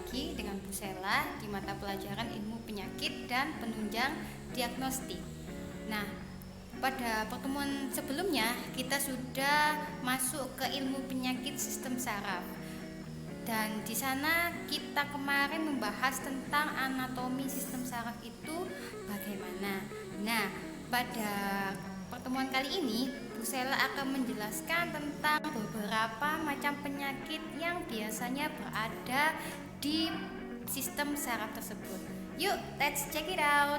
lagi dengan Bu Sela di mata pelajaran ilmu penyakit dan penunjang diagnostik. Nah, pada pertemuan sebelumnya kita sudah masuk ke ilmu penyakit sistem saraf. Dan di sana kita kemarin membahas tentang anatomi sistem saraf itu bagaimana. Nah, pada pertemuan kali ini Bu Sela akan menjelaskan tentang beberapa macam penyakit yang biasanya berada di sistem saraf tersebut. Yuk, let's check it out.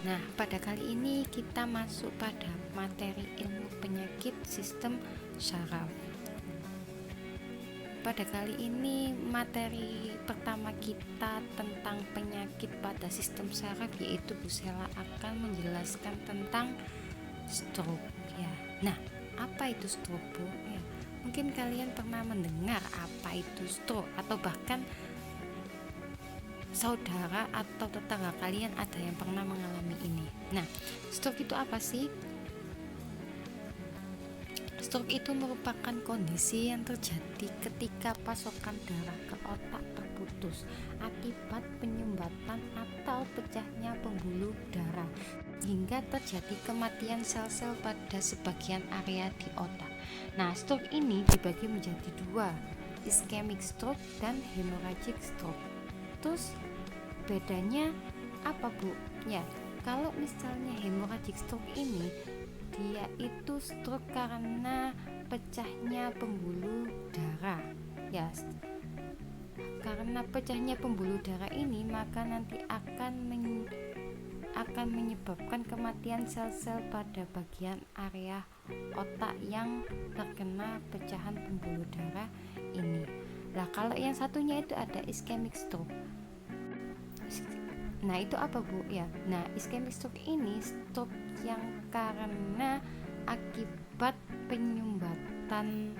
Nah, pada kali ini kita masuk pada materi ilmu penyakit sistem saraf. Pada kali ini materi pertama kita tentang penyakit pada sistem saraf, yaitu Bu Sela akan menjelaskan tentang stroke ya. Nah, apa itu stroke, Bu? Ya, mungkin kalian pernah mendengar apa itu stroke, atau bahkan saudara atau tetangga kalian ada yang pernah mengalami ini. Nah, stroke itu apa sih? Stroke itu merupakan kondisi yang terjadi ketika pasokan darah ke otak terputus akibat penyumbatan atau pecahnya pembuluh darah, hingga terjadi kematian sel-sel pada sebagian area di otak. Nah, stroke ini dibagi menjadi dua, ischemic stroke dan hemorrhagic stroke. Terus bedanya apa, Bu? Ya, kalau misalnya hemorrhagic stroke ini dia itu stroke karena pecahnya pembuluh darah. Ya, karena pecahnya pembuluh darah ini maka nanti akan menyebabkan kematian sel-sel pada bagian area otak yang terkena pecahan pembuluh darah ini. Nah, kalau yang satunya itu ada ischemic stroke. Nah, itu apa, Bu? Ya. Nah, ischemic stroke ini stroke yang karena akibat penyumbatan,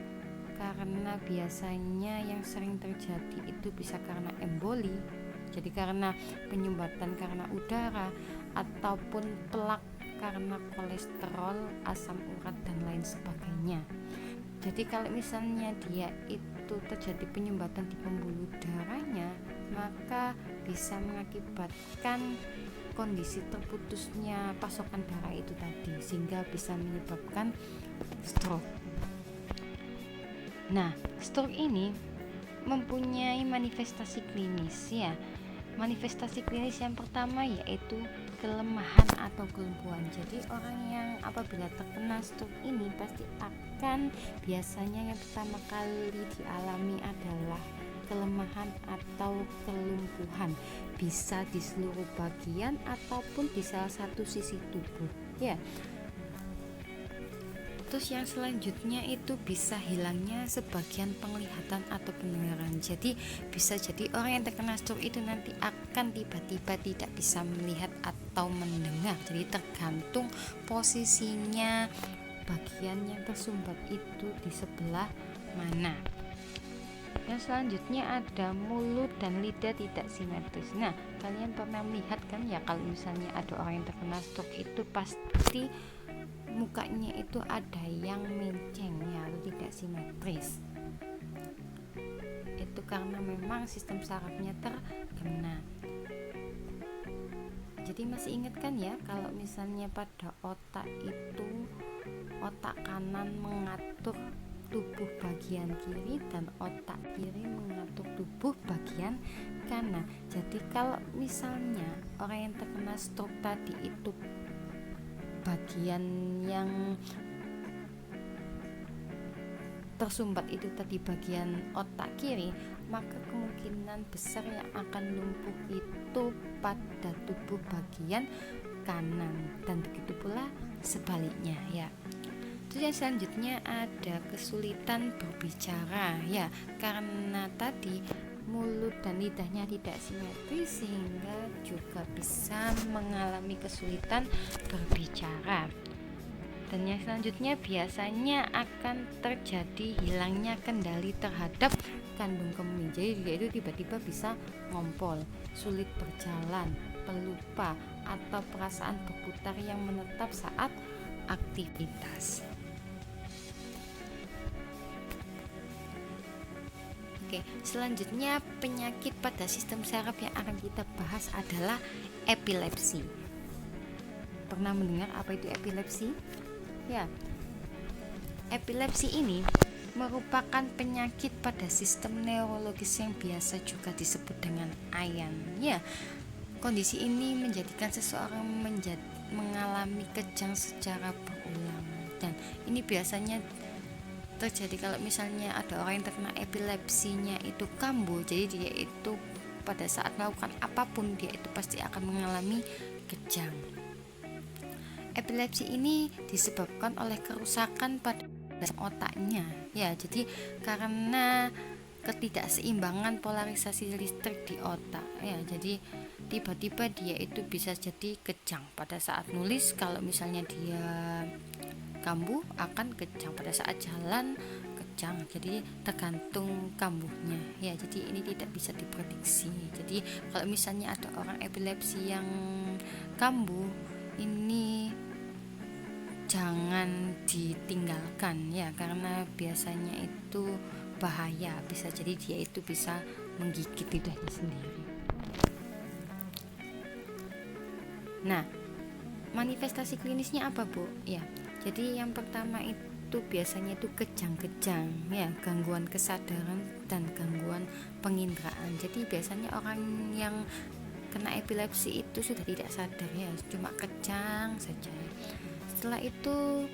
karena biasanya yang sering terjadi itu bisa karena emboli. Jadi karena penyumbatan karena udara, ataupun plak karena kolesterol, asam urat dan lain sebagainya. Jadi kalau misalnya dia itu terjadi penyumbatan di pembuluh darahnya, maka bisa mengakibatkan kondisi terputusnya pasokan darah itu tadi, sehingga bisa menyebabkan stroke. Nah, stroke ini mempunyai manifestasi klinis ya. Manifestasi klinis yang pertama yaitu kelemahan atau kelumpuhan. Jadi orang yang apabila terkena stroke ini pasti akan, biasanya yang pertama kali dialami adalah kelemahan atau kelumpuhan, bisa di seluruh bagian ataupun di salah satu sisi tubuh ya. Terus yang selanjutnya itu bisa hilangnya sebagian penglihatan atau pendengaran. Jadi bisa jadi orang yang terkena stroke itu nanti akan tiba-tiba tidak bisa melihat atau mendengar. Jadi tergantung posisinya bagian yang tersumbat itu di sebelah mana. Yang selanjutnya ada mulut dan lidah tidak simetris. Nah, kalian pernah melihat kan ya, kalau misalnya ada orang yang terkena stroke itu pasti mukanya itu ada yang menceng ya, atau tidak simetris. Itu karena memang sistem sarafnya terkena. Jadi masih ingat kan ya, kalau misalnya pada otak itu, otak kanan mengatur tubuh bagian kiri dan otak kiri mengatur tubuh bagian kanan. Jadi kalau misalnya orang yang terkena stroke tadi itu bagian yang tersumbat itu tadi bagian otak kiri, maka kemungkinan besar yang akan lumpuh itu pada tubuh bagian kanan, dan begitu pula sebaliknya ya. Terus yang selanjutnya ada kesulitan berbicara ya, karena tadi mulut dan lidahnya tidak simetris sehingga juga bisa mengalami kesulitan berbicara. Dan yang selanjutnya biasanya akan terjadi hilangnya kendali terhadap kandung kemih. Jadi dia itu tiba-tiba bisa ngompol, sulit berjalan, pelupa, atau perasaan berputar yang menetap saat aktivitas. Oke, selanjutnya penyakit pada sistem saraf yang akan kita bahas adalah epilepsi. Pernah mendengar apa itu epilepsi? Ya, epilepsi ini merupakan penyakit pada sistem neurologis yang biasa juga disebut dengan ayan. Ya, kondisi ini menjadikan seseorang mengalami kejang secara berulang, dan ini biasanya terjadi kalau misalnya ada orang yang terkena epilepsinya itu kambuh. Jadi dia itu pada saat melakukan apapun dia itu pasti akan mengalami kejang. Epilepsi ini disebabkan oleh kerusakan pada otaknya. Ya, jadi karena ketidakseimbangan polarisasi listrik di otak. Ya, jadi tiba-tiba dia itu bisa jadi kejang pada saat nulis. Kalau misalnya dia kambuh akan kejang, pada saat jalan kejang. Jadi tergantung kambuhnya. Ya, jadi ini tidak bisa diprediksi. Jadi kalau misalnya ada orang epilepsi yang kambuh, ini jangan ditinggalkan ya, karena biasanya itu bahaya, bisa jadi dia itu bisa menggigit lidahnya sendiri. Nah, manifestasi klinisnya apa, Bu? Ya, jadi yang pertama itu biasanya itu kejang-kejang ya, gangguan kesadaran dan gangguan penginderaan. Jadi biasanya orang yang kena epilepsi itu sudah tidak sadar ya, cuma kejang saja. Setelah itu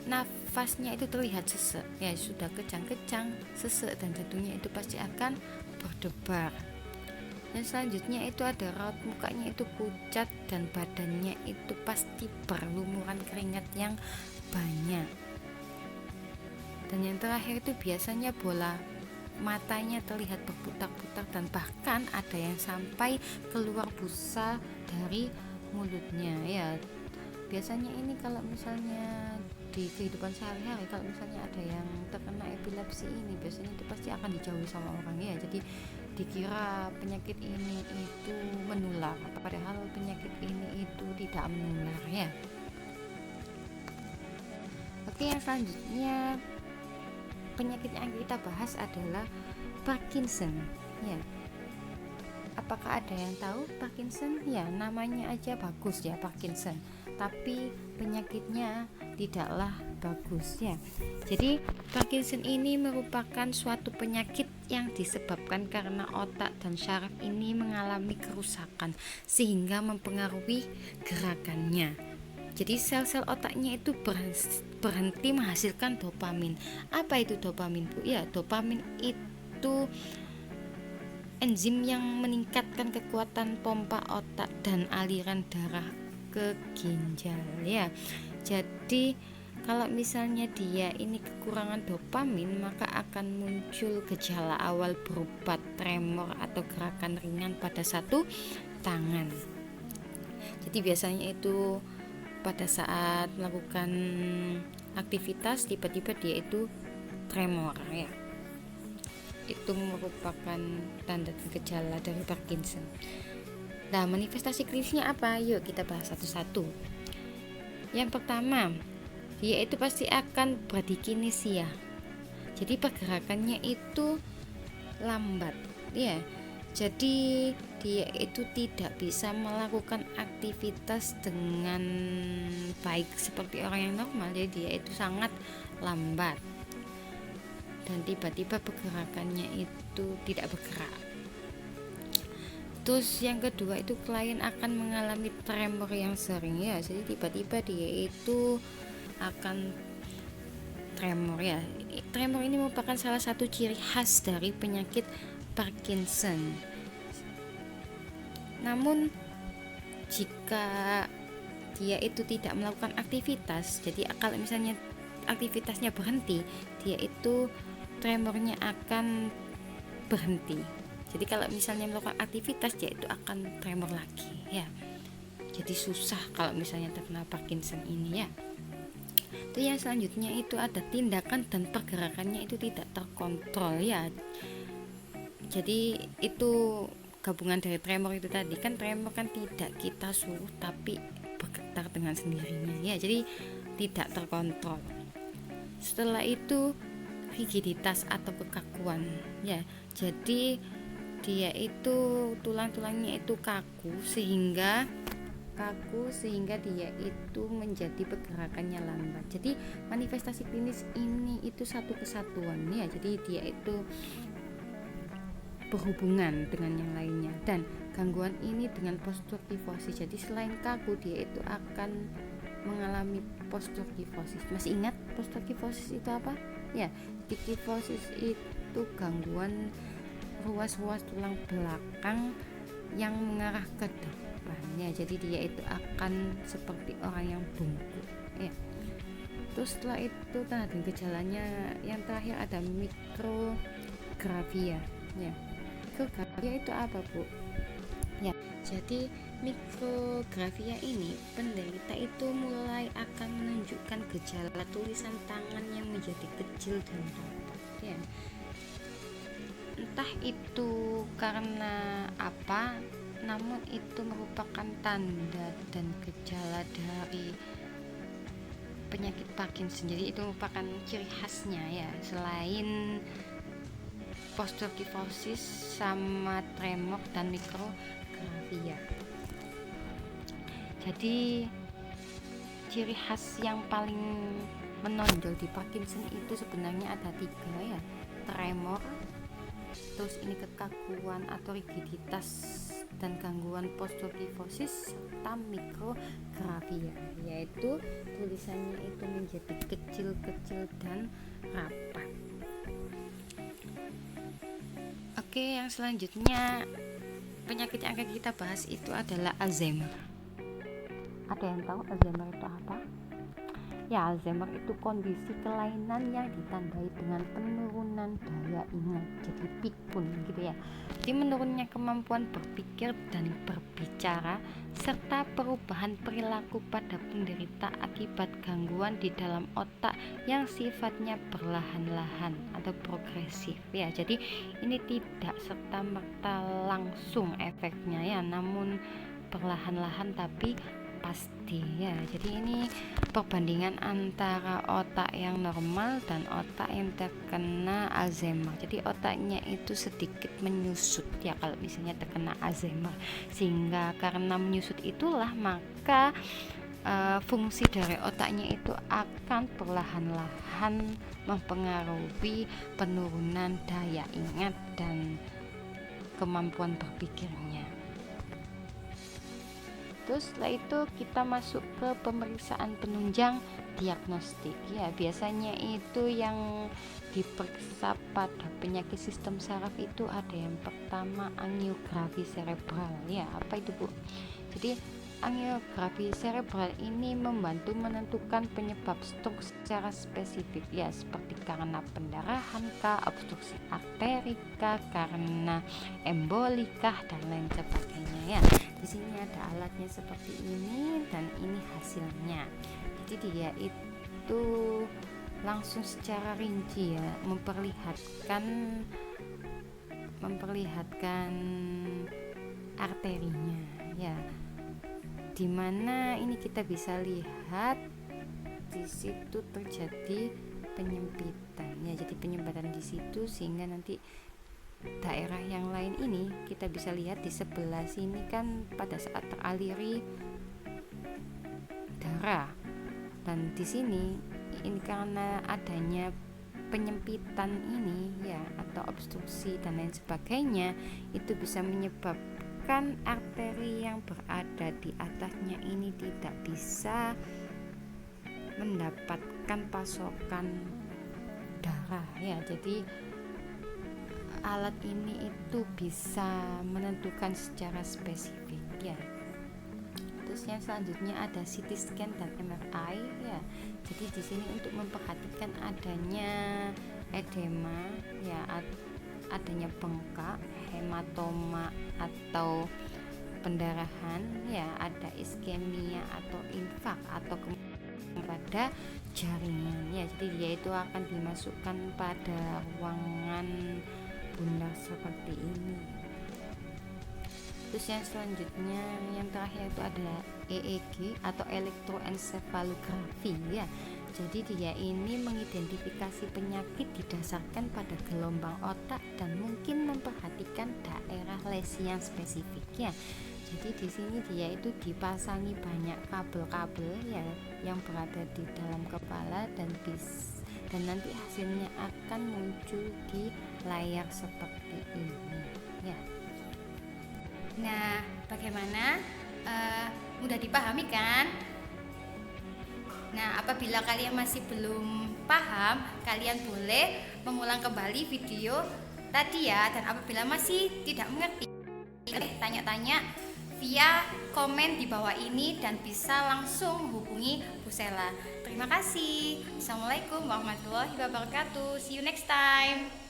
nafasnya itu terlihat sesek ya, sudah kejang-kejang, sesek, dan jantungnya itu pasti akan berdebar. Dan selanjutnya itu ada raut mukanya itu pucat dan badannya itu pasti berlumuran keringat yang banyak. Dan yang terakhir itu biasanya bola matanya terlihat berputar-putar dan bahkan ada yang sampai keluar busa dari mulutnya ya. Biasanya ini kalau misalnya di kehidupan sehari-hari, kalau misalnya ada yang terkena epilepsi ini, biasanya itu pasti akan dijauhi sama orang ya. Jadi dikira penyakit ini itu menular, padahal penyakit ini itu tidak menular ya. Oke, yang selanjutnya penyakit yang kita bahas adalah Parkinson ya. Apakah ada yang tahu Parkinson? Ya, namanya aja bagus ya, Parkinson, tapi penyakitnya tidaklah bagus ya. Jadi Parkinson ini merupakan suatu penyakit yang disebabkan karena otak dan syaraf ini mengalami kerusakan sehingga mempengaruhi gerakannya. Jadi sel-sel otaknya itu berhenti menghasilkan dopamin. Apa itu dopamin, Bu? Ya, dopamin itu enzim yang meningkatkan kekuatan pompa otak dan aliran darah ke ginjal ya. Jadi kalau misalnya dia ini kekurangan dopamin, maka akan muncul gejala awal berupa tremor atau gerakan ringan pada satu tangan. Jadi biasanya itu pada saat melakukan aktivitas tiba-tiba dia itu tremor ya. Itu merupakan tanda dan gejala dari Parkinson. Nah, manifestasi klinisnya apa? Yuk kita bahas satu-satu. Yang pertama, dia itu pasti akan bradykinesia. Jadi pergerakannya itu lambat ya. Jadi dia itu tidak bisa melakukan aktivitas dengan baik seperti orang yang normal. Jadi dia itu sangat lambat dan tiba-tiba pergerakannya itu tidak bergerak. Terus yang kedua itu klien akan mengalami tremor yang sering ya. Jadi tiba-tiba dia itu akan tremor ya. Tremor ini merupakan salah satu ciri khas dari penyakit Parkinson. Namun jika dia itu tidak melakukan aktivitas, jadi kalau misalnya aktivitasnya berhenti, dia itu tremornya akan berhenti. Jadi kalau misalnya melakukan aktivitas, dia itu akan tremor lagi ya. Jadi susah kalau misalnya terkena Parkinson ini ya. Itu yang selanjutnya itu ada tindakan dan pergerakannya itu tidak terkontrol ya. Jadi itu gabungan dari tremor itu tadi, kan tremor kan tidak kita suruh tapi bergetar dengan sendirinya ya. Jadi tidak terkontrol. Setelah itu rigiditas atau kekakuan ya. Jadi dia itu tulang-tulangnya itu sehingga dia itu menjadi pergerakannya lambat. Jadi manifestasi klinis ini itu satu kesatuan ya. Jadi dia itu berhubungan dengan yang lainnya, dan gangguan ini dengan postur kifosis. Jadi selain kaku, dia itu akan mengalami postur kifosis. Masih ingat postur kifosis itu apa? Ya, di kifosis itu gangguan ruas-ruas tulang belakang yang mengarah ke depan ya. Jadi dia itu akan seperti orang yang bungkuk ya. Terus setelah itu tanda dan gejalanya yang terakhir ada mikrografia ya. Mikrografia itu apa, Bu? Ya, jadi mikrografia ini penderita itu mulai akan menunjukkan gejala tulisan tangan yang menjadi kecil dan rapat ya. Entah itu karena apa, namun itu merupakan tanda dan gejala dari penyakit Parkinson. Jadi itu merupakan ciri khasnya ya, selain postur kifosis sama tremor dan mikrografia. Jadi ciri khas yang paling menonjol di Parkinson itu sebenarnya ada 3 ya, tremor, terus ini kekakuan atau rigiditas dan gangguan postur kifosis, serta mikrografia, yaitu tulisannya itu menjadi kecil-kecil dan rapat. Oke, yang selanjutnya penyakit yang akan kita bahas itu adalah Alzheimer. Ada yang tahu Alzheimer itu apa? Ya, Alzheimer itu kondisi kelainan yang ditandai dengan penurunan daya ingat, jadi pikun gitu ya. Jadi menurunnya kemampuan berpikir dan berbicara, serta perubahan perilaku pada penderita akibat gangguan di dalam otak yang sifatnya perlahan-lahan atau progresif ya. Jadi ini tidak serta-merta langsung efeknya ya, namun perlahan-lahan tapi pasti ya. Jadi ini perbandingan antara otak yang normal dan otak yang terkena Alzheimer. Jadi otaknya itu sedikit menyusut ya kalau misalnya terkena Alzheimer, sehingga karena menyusut itulah maka fungsi dari otaknya itu akan perlahan-lahan mempengaruhi penurunan daya ingat dan kemampuan berpikirnya. Terus setelah itu kita masuk ke pemeriksaan penunjang diagnostik ya. Biasanya itu yang diperiksa pada penyakit sistem saraf itu ada yang pertama angiografi cerebral ya. Apa itu, Bu? Jadi angiografi cerebral ini membantu menentukan penyebab stroke secara spesifik ya, seperti karena pendarahan kah, obstruksi arteri kah, karena embolikah, dan lain sebagainya ya. Di sini ada alatnya seperti ini dan ini hasilnya. Jadi dia itu langsung secara rinci ya memperlihatkan arterinya ya. Dimana ini kita bisa lihat di situ terjadi penyempitan ya. Jadi penyempatan di situ sehingga nanti daerah yang lain ini kita bisa lihat di sebelah sini kan pada saat teraliri darah, dan di sini ini karena adanya penyempitan ini ya atau obstruksi dan lain sebagainya, itu bisa menyebabkan arteri yang berada di atasnya ini tidak bisa mendapatkan pasokan darah ya. Jadi alat ini itu bisa menentukan secara spesifik ya. Terus yang selanjutnya ada CT scan dan MRI ya. Jadi di sini untuk memperhatikan adanya edema ya, adanya bengkak, hematoma atau pendarahan ya, ada iskemia atau infak atau pada jaringan ya. Jadi dia itu akan dimasukkan pada ruangan bundar seperti ini. Terus yang selanjutnya yang terakhir itu ada EEG atau elektroencephalografi ya. Jadi dia ini mengidentifikasi penyakit didasarkan pada gelombang otak dan mungkin memperhatikan daerah lesi yang spesifik ya. Jadi di sini dia itu dipasangi banyak kabel-kabel ya yang berada di dalam kepala dan nanti hasilnya akan muncul di layar seperti ini ya. Nah, bagaimana? Mudah dipahami kan? Nah, apabila kalian masih belum paham, kalian boleh mengulang kembali video tadi ya. Dan apabila masih tidak mengerti, tanya-tanya via komen di bawah ini dan bisa langsung hubungi Bu Sela. Terima kasih. Assalamualaikum warahmatullahi wabarakatuh. See you next time.